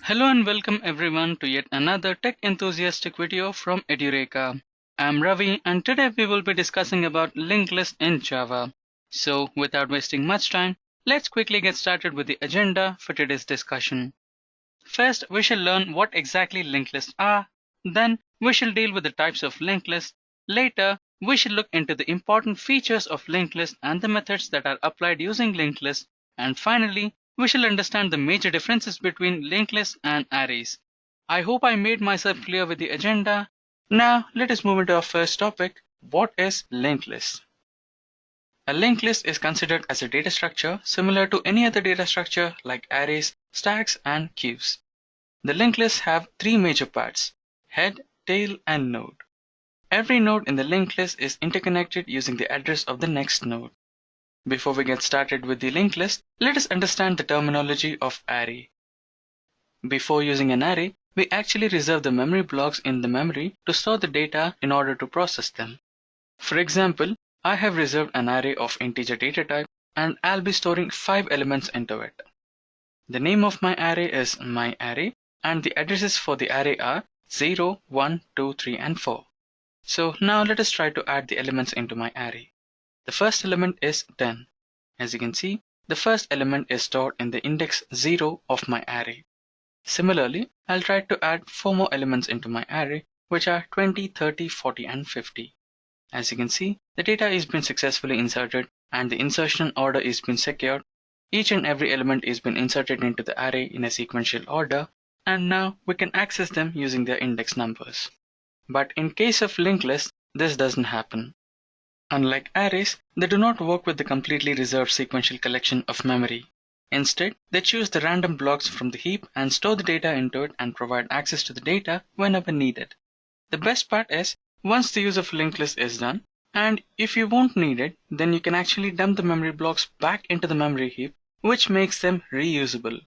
Hello and welcome everyone to yet another tech enthusiastic video from Edureka. I'm Ravi and today we will be discussing about linked list in Java. So without wasting much time, let's quickly get started with the agenda for today's discussion. First, we shall learn what exactly linked lists are. Then we shall deal with the types of linked lists. Later, we shall look into the important features of linked lists and the methods that are applied using linked lists. And finally, we shall understand the major differences between linked lists and arrays. I hope I made myself clear with the agenda. Now, let us move into our first topic. What is linked list? A linked list is considered as a data structure similar to any other data structure like arrays, stacks, and queues. The linked lists have three major parts: head, tail, and node. Every node in the linked list is interconnected using the address of the next node. Before we get started with the linked list, let us understand the terminology of array. Before using an array, we actually reserve the memory blocks in the memory to store the data in order to process them. For example, I have reserved an array of integer data type and I'll be storing 5 elements into it. The name of my array is myArray and the addresses for the array are 0, 1, 2, 3 and 4. So now let us try to add the elements into my array. The first element is 10. As you can see, the first element is stored in the index 0 of my array. Similarly, I'll try to add 4 more elements into my array, which are 20, 30, 40 and 50. As you can see, the data is being successfully inserted and the insertion order is being secured. Each and every element is being inserted into the array in a sequential order, and now we can access them using their index numbers. But in case of linked lists, this doesn't happen. Unlike arrays, they do not work with the completely reserved sequential collection of memory. Instead, they choose the random blocks from the heap and store the data into it and provide access to the data whenever needed. The best part is, once the use of linked list is done, and if you won't need it, then you can actually dump the memory blocks back into the memory heap, which makes them reusable.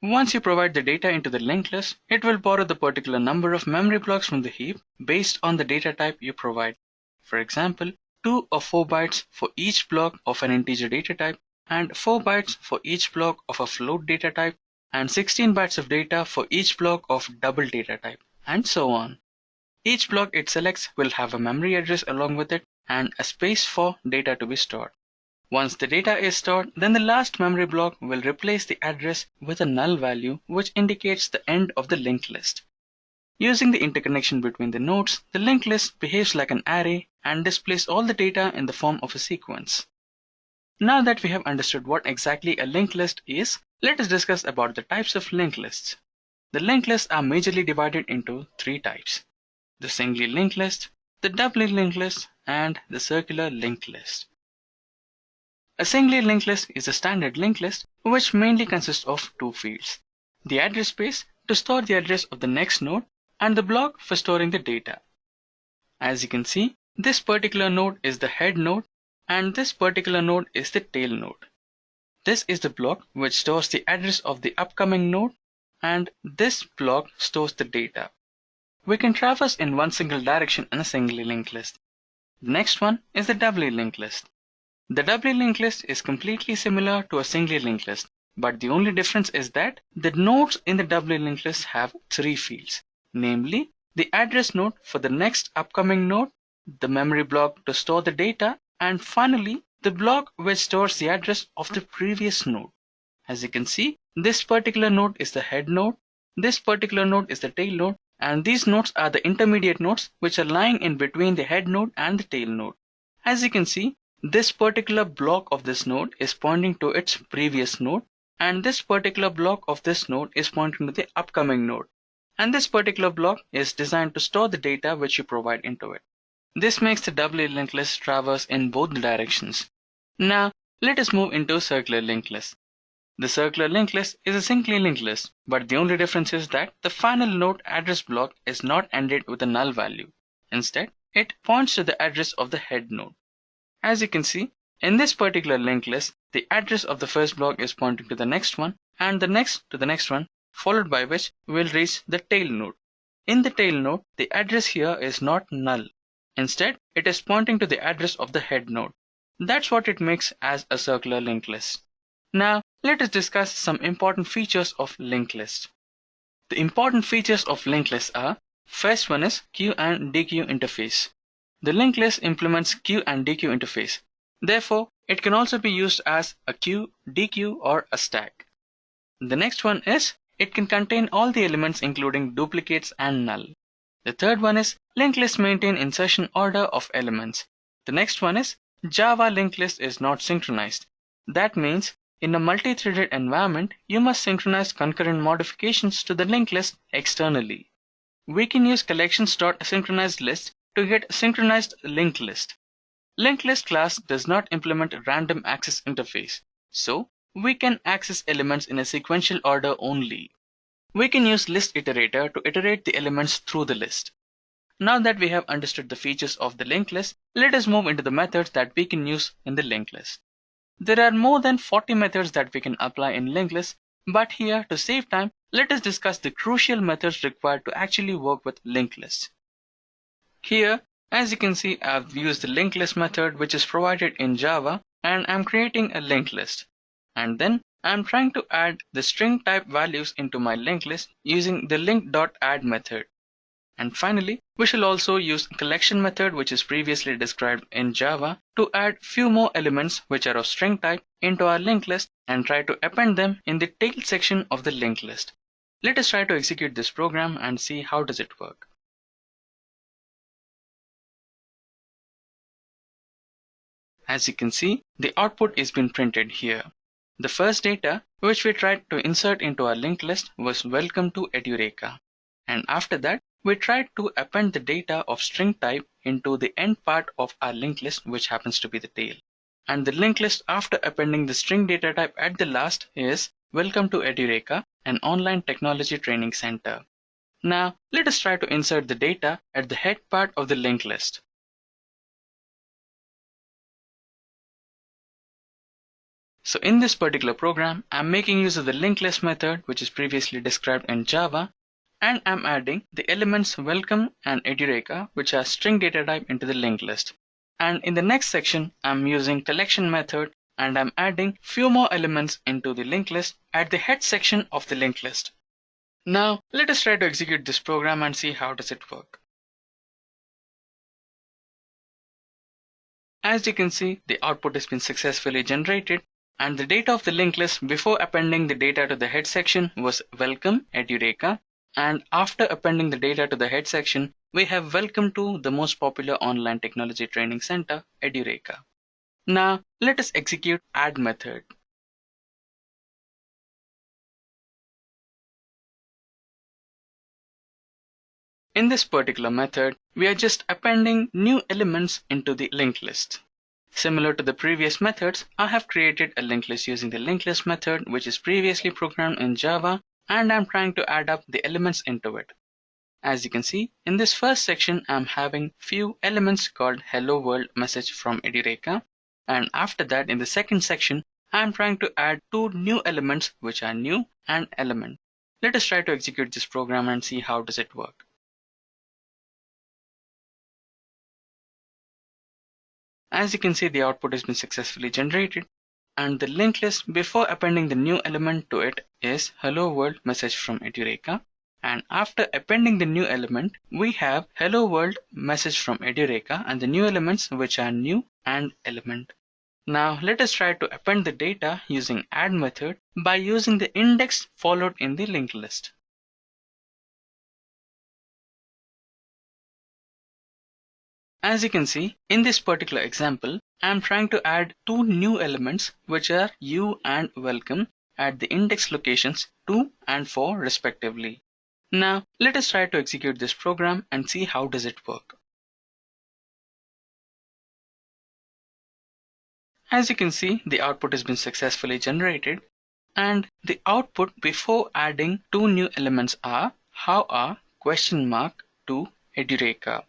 Once you provide the data into the linked list, it will borrow the particular number of memory blocks from the heap based on the data type you provide. For example, 2 or 4 bytes for each block of an integer data type, and 4 bytes for each block of a float data type, and 16 bytes of data for each block of double data type, and so on. Each block it selects will have a memory address along with it and a space for data to be stored. Once the data is stored, then the last memory block will replace the address with a null value which indicates the end of the linked list. Using the interconnection between the nodes, the linked list behaves like an array and displays all the data in the form of a sequence. Now that we have understood what exactly a linked list is, let us discuss about the types of linked lists. The linked lists are majorly divided into 3 types: the singly linked list, the doubly linked list, and the circular linked list. A singly linked list is a standard linked list which mainly consists of 2 fields: the address space to store the address of the next node and the block for storing the data. As you can see, this particular node is the head node and this particular node is the tail node. This is the block which stores the address of the upcoming node and this block stores the data. We can traverse in one single direction in a singly linked list. The next one is the doubly linked list. The doubly linked list is completely similar to a singly linked list, but the only difference is that the nodes in the doubly linked list have 3 fields, namely the address node for the next upcoming node, the memory block to store the data, and finally the block which stores the address of the previous node. As you can see, this particular node is the head node, this particular node is the tail node, and these nodes are the intermediate nodes which are lying in between the head node and the tail node. As you can see, this particular block of this node is pointing to its previous node, and this particular block of this node is pointing to the upcoming node. And this particular block is designed to store the data which you provide into it. This makes the doubly linked list traverse in both directions. Now, let us move into circular linked list. The circular linked list is a singly linked list, but the only difference is that the final node address block is not ended with a null value. Instead, it points to the address of the head node. As you can see, in this particular linked list, the address of the first block is pointing to the next one, and the next to the next one, followed by which we will reach the tail node. In the tail node, the address here is not null. Instead, it is pointing to the address of the head node. That's what it makes as a circular linked list. Now, let us discuss some important features of linked list. The important features of linked lists are: first one is queue and dequeue interface. The linked list implements queue and dequeue interface. Therefore, it can also be used as a queue, dequeue, or a stack. The next one is it can contain all the elements including duplicates and null. The third one is linked list maintain insertion order of elements. The next one is Java linked list is not synchronized. That means in a multi-threaded environment, you must synchronize concurrent modifications to the linked list externally. We can use collections.synchronizedList to get a synchronized linked list. Linked list class does not implement a random access interface, so we can access elements in a sequential order only. We can use list iterator to iterate the elements through the list. Now that we have understood the features of the linked list, let us move into the methods that we can use in the linked list. There are more than 40 methods that we can apply in linked list, but here to save time, let us discuss the crucial methods required to actually work with linked lists. Here, as you can see, I've used the linked list method which is provided in Java, and I'm creating a linked list. And then I'm trying to add the string type values into my linked list using the link.add method. And finally, we shall also use collection method which is previously described in Java to add few more elements which are of string type into our linked list and try to append them in the tail section of the linked list. Let us try to execute this program and see how does it work. As you can see, the output is being printed here. The first data which we tried to insert into our linked list was welcome to Edureka. And after that, we tried to append the data of string type into the end part of our linked list, which happens to be the tail. And the linked list after appending the string data type at the last is welcome to Edureka, an online technology training center. Now, let us try to insert the data at the head part of the linked list. So in this particular program, I'm making use of the linked list method, which is previously described in Java, and I'm adding the elements welcome and Edureka, which are string data type, into the linked list. And in the next section, I'm using collection method and I'm adding few more elements into the linked list at the head section of the linked list. Now, let us try to execute this program and see how does it work. As you can see, the output has been successfully generated, and the data of the linked list before appending the data to the head section was welcome Edureka, and after appending the data to the head section, we have welcome to the most popular online technology training center, Edureka. Now, let us execute add method. In this particular method, we are just appending new elements into the linked list. Similar to the previous methods, I have created a linked list using the linked list method, which is previously programmed in Java, and I'm trying to add up the elements into it. As you can see, in this first section, I'm having few elements called hello world message from Edureka, and after that, in the second section, I'm trying to add two new elements which are new and element. Let us try to execute this program and see how does it work. As you can see, the output has been successfully generated, and the linked list before appending the new element to it is hello world message from Edureka, and after appending the new element, we have hello world message from Edureka and the new elements which are new and element. Now let us try to append the data using add method by using the index followed in the linked list. As you can see, in this particular example, I am trying to add two new elements which are you and welcome at the index locations 2 and 4 respectively. Now, let us try to execute this program and see how does it work. As you can see, the output has been successfully generated, and the output before adding two new elements are how are question mark to Edureka.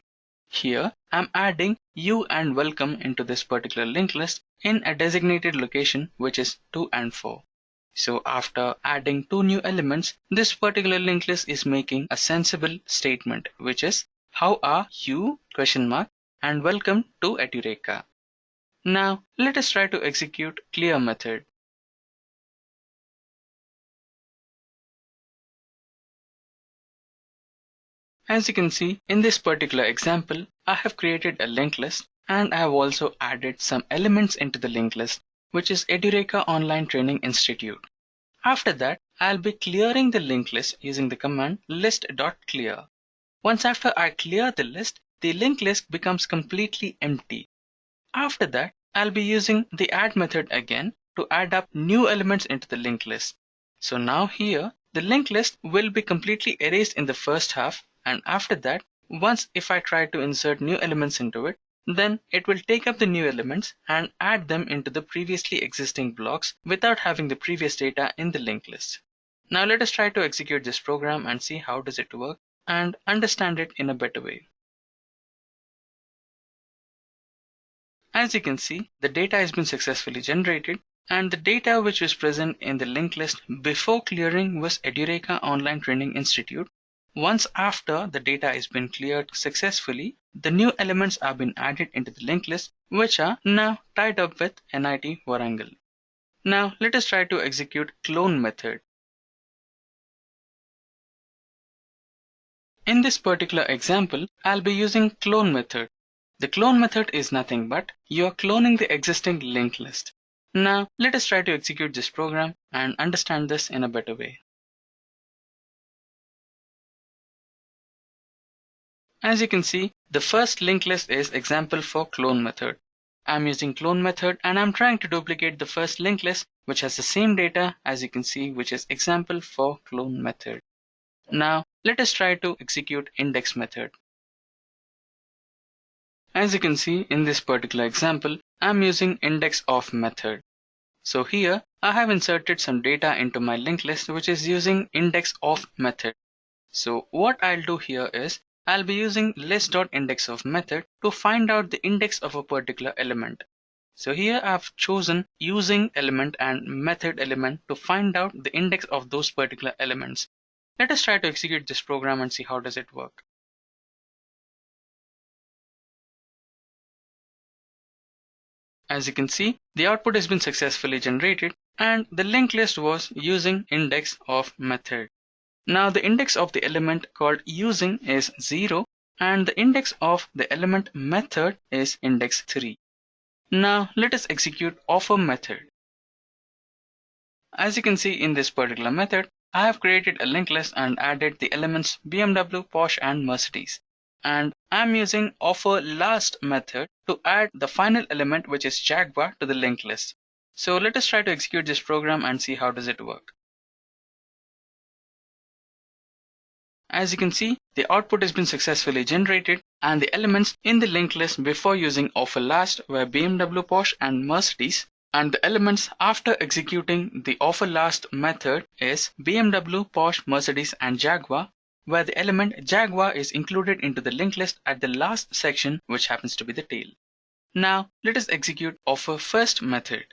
Here, I'm adding you and welcome into this particular linked list in a designated location which is 2 and 4. So after adding two new elements, this particular linked list is making a sensible statement which is how are you question mark and welcome to Edureka. Now let us try to execute clear method. As you can see in this particular example, I have created a linked list and I have also added some elements into the linked list, which is Edureka Online Training Institute. After that, I'll be clearing the linked list using the command list.clear. Once after I clear the linked list becomes completely empty. After that, I'll be using the add method again to add up new elements into the linked list. So now here, the linked list will be completely erased in the first half, and after that, once if I try to insert new elements into it, then it will take up the new elements and add them into the previously existing blocks without having the previous data in the linked list. Now let us try to execute this program and see how does it work and understand it in a better way. As you can see, the data has been successfully generated, and the data which was present in the linked list before clearing was Edureka Online Training Institute. Once after the data has been cleared successfully, the new elements have been added into the linked list, which are now tied up with NIT Warangal. Now let us try to execute clone method. In this particular example, I'll be using clone method. The clone method is nothing but you are cloning the existing linked list. Now let us try to execute this program and understand this in a better way. As you can see, the first linked list is example for clone method. I'm using clone method and I'm trying to duplicate the first linked list which has the same data as you can see, which is example for clone method. Now let us try to execute index method. As you can see in this particular example, I'm using index of method. So here I have inserted some data into my linked list which is using index of method. So what I'll do here is I'll be using list.index of method to find out the index of a particular element. So here I've chosen using element and method element to find out the index of those particular elements. Let us try to execute this program and see how does it work. As you can see, the output has been successfully generated and the linked list was using index of method. Now the index of the element called using is 0 and the index of the element method is index 3. Now let us execute offer method. As you can see in this particular method, I have created a linked list and added the elements BMW, Porsche and Mercedes. And I'm using offer last method to add the final element which is Jaguar to the linked list. So let us try to execute this program and see how does it work. As you can see, the output has been successfully generated and the elements in the linked list before using offer last were BMW, Porsche and Mercedes, and the elements after executing the offer last method is BMW, Porsche, Mercedes and Jaguar, where the element Jaguar is included into the linked list at the last section, which happens to be the tail. Now let us execute offer first method.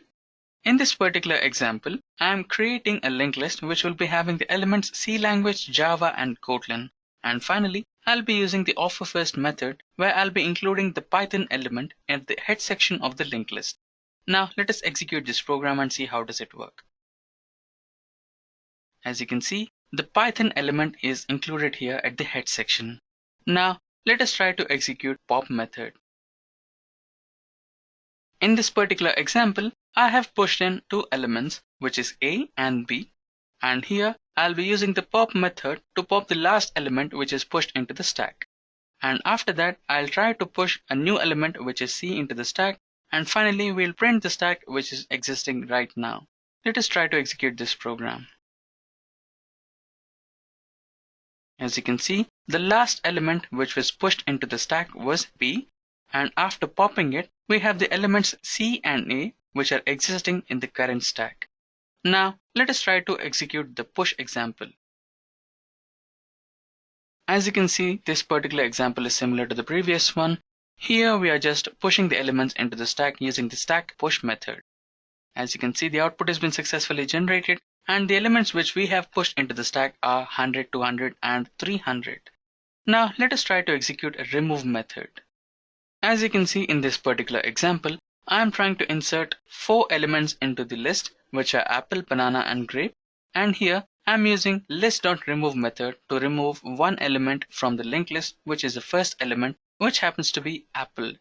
In this particular example, I am creating a linked list which will be having the elements C language, Java and Kotlin. And finally, I'll be using the offer first method where I'll be including the Python element in the head section of the linked list. Now let us execute this program and see how does it work. As you can see, the Python element is included here at the head section. Now let us try to execute pop method. In this particular example, I have pushed in two elements which is A and B, and here I'll be using the pop method to pop the last element which is pushed into the stack. And after that I'll try to push a new element which is C into the stack, and finally we'll print the stack which is existing right now. Let us try to execute this program. As you can see, the last element which was pushed into the stack was B, and after popping it, we have the elements C and A which are existing in the current stack. Now let us try to execute the push example. As you can see, this particular example is similar to the previous one. Here we are just pushing the elements into the stack using the stack push method. As you can see, the output has been successfully generated and the elements which we have pushed into the stack are 100, 200 and 300. Now let us try to execute a remove method. As you can see in this particular example, I am trying to insert 4 elements into the list which are apple, banana and grape, and here I'm using list.remove method to remove one element from the linked list, which is the first element, which happens to be apple.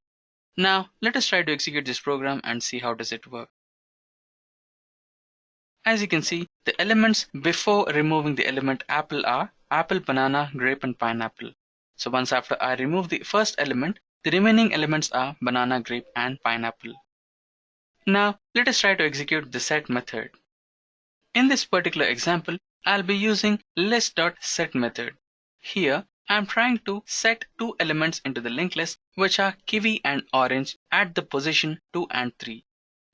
Now let us try to execute this program and see how does it work. As you can see, the elements before removing the element apple are apple, banana, grape and pineapple. So once after I remove the first element, the remaining elements are banana, grape and pineapple. Now let us try to execute the set method. In this particular example, I'll be using list.set method. Here, I'm trying to set two elements into the linked list, which are kiwi and orange at the position 2 and 3.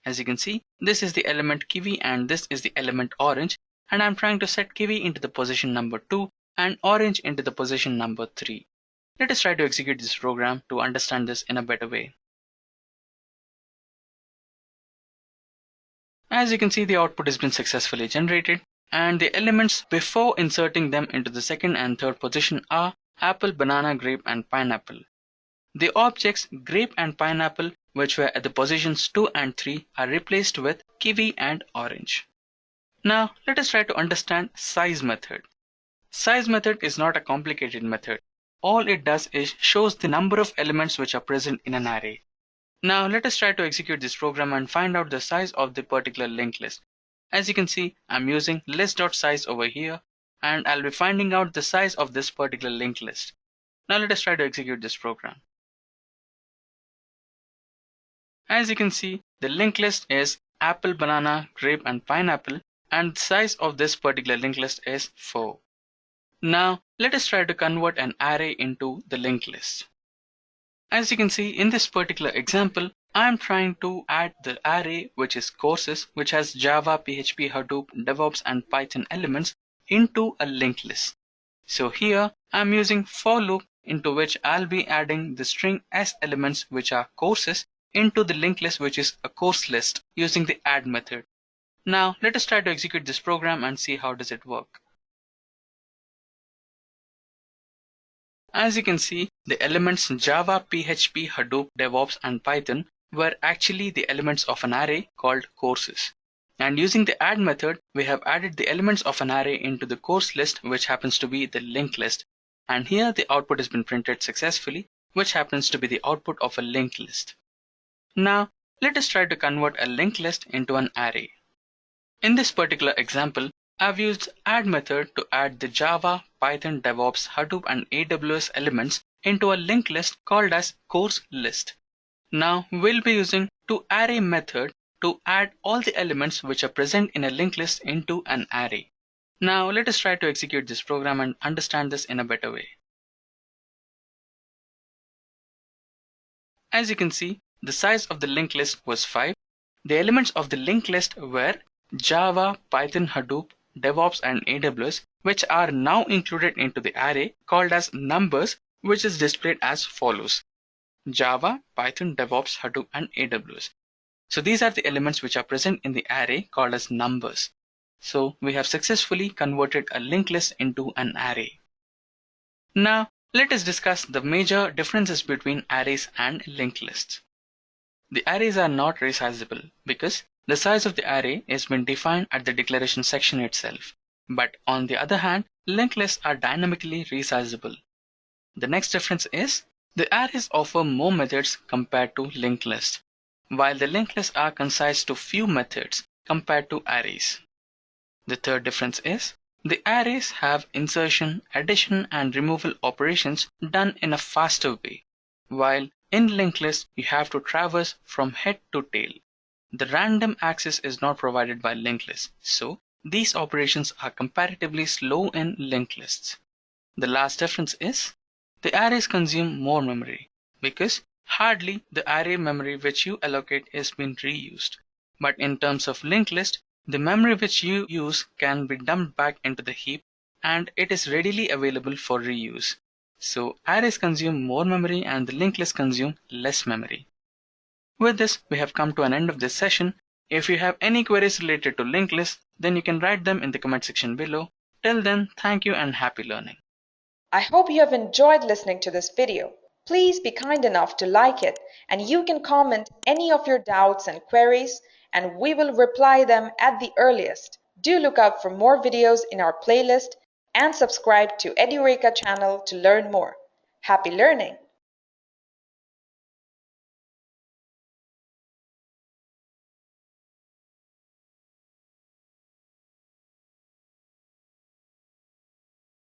As you can see, this is the element kiwi and this is the element orange, and I'm trying to set kiwi into the position number 2 and orange into the position number 3. Let us try to execute this program to understand this in a better way. As you can see, the output has been successfully generated, and the elements before inserting them into the second and third position are apple, banana, grape and pineapple. The objects grape and pineapple, which were at the positions 2 and 3, are replaced with kiwi and orange. Now let us try to understand size method. Size method is not a complicated method. All it does is shows the number of elements which are present in an array. Now let us try to execute this program and find out the size of the particular linked list. As you can see, I'm using list.size over here, and I'll be finding out the size of this particular linked list. Now let us try to execute this program. As you can see, the linked list is apple, banana, grape and pineapple, and the size of this particular linked list is 4. Now let us try to convert an array into the linked list. As you can see in this particular example, I am trying to add the array which is courses, which has Java, PHP, Hadoop, DevOps and Python elements into a linked list. So here I am using for loop into which I'll be adding the string s elements which are courses into the linked list, which is a course list, using the add method. Now let us try to execute this program and see how does it work. As you can see, the elements Java, PHP, Hadoop, DevOps and Python were actually the elements of an array called courses. And using the add method, we have added the elements of an array into the course list, which happens to be the linked list. And here the output has been printed successfully, which happens to be the output of a linked list. Now let us try to convert a linked list into an array. In this particular example, I've used add method to add the Java, Python, DevOps, Hadoop and AWS elements into a linked list called as course list. Now we'll be using toArray method to add all the elements which are present in a linked list into an array. Now let us try to execute this program and understand this in a better way. As you can see, the size of the linked list was 5. The elements of the linked list were Java, Python, Hadoop, DevOps and AWS, which are now included into the array called as numbers, which is displayed as follows: Java, Python, DevOps, Hadoop and AWS. So these are the elements which are present in the array called as numbers. So we have successfully converted a linked list into an array. Now let us discuss the major differences between arrays and linked lists. The arrays are not resizable because the size of the array is been defined at the declaration section itself. But on the other hand, linked lists are dynamically resizable. The next difference is the arrays offer more methods compared to linked lists, while the linked lists are concise to few methods compared to arrays. The third difference is the arrays have insertion, addition and removal operations done in a faster way, while in linked list you have to traverse from head to tail. The random access is not provided by linked lists, so these operations are comparatively slow in linked lists. The last difference is the arrays consume more memory because hardly the array memory which you allocate is being reused. But in terms of linked list, the memory which you use can be dumped back into the heap and it is readily available for reuse. So arrays consume more memory and the linked list consume less memory. With this, we have come to an end of this session. If you have any queries related to linked lists, then you can write them in the comment section below. Till then, thank you and happy learning. I hope you have enjoyed listening to this video. Please be kind enough to like it, and you can comment any of your doubts and queries, and we will reply them at the earliest. Do look out for more videos in our playlist and subscribe to Edureka channel to learn more. Happy learning!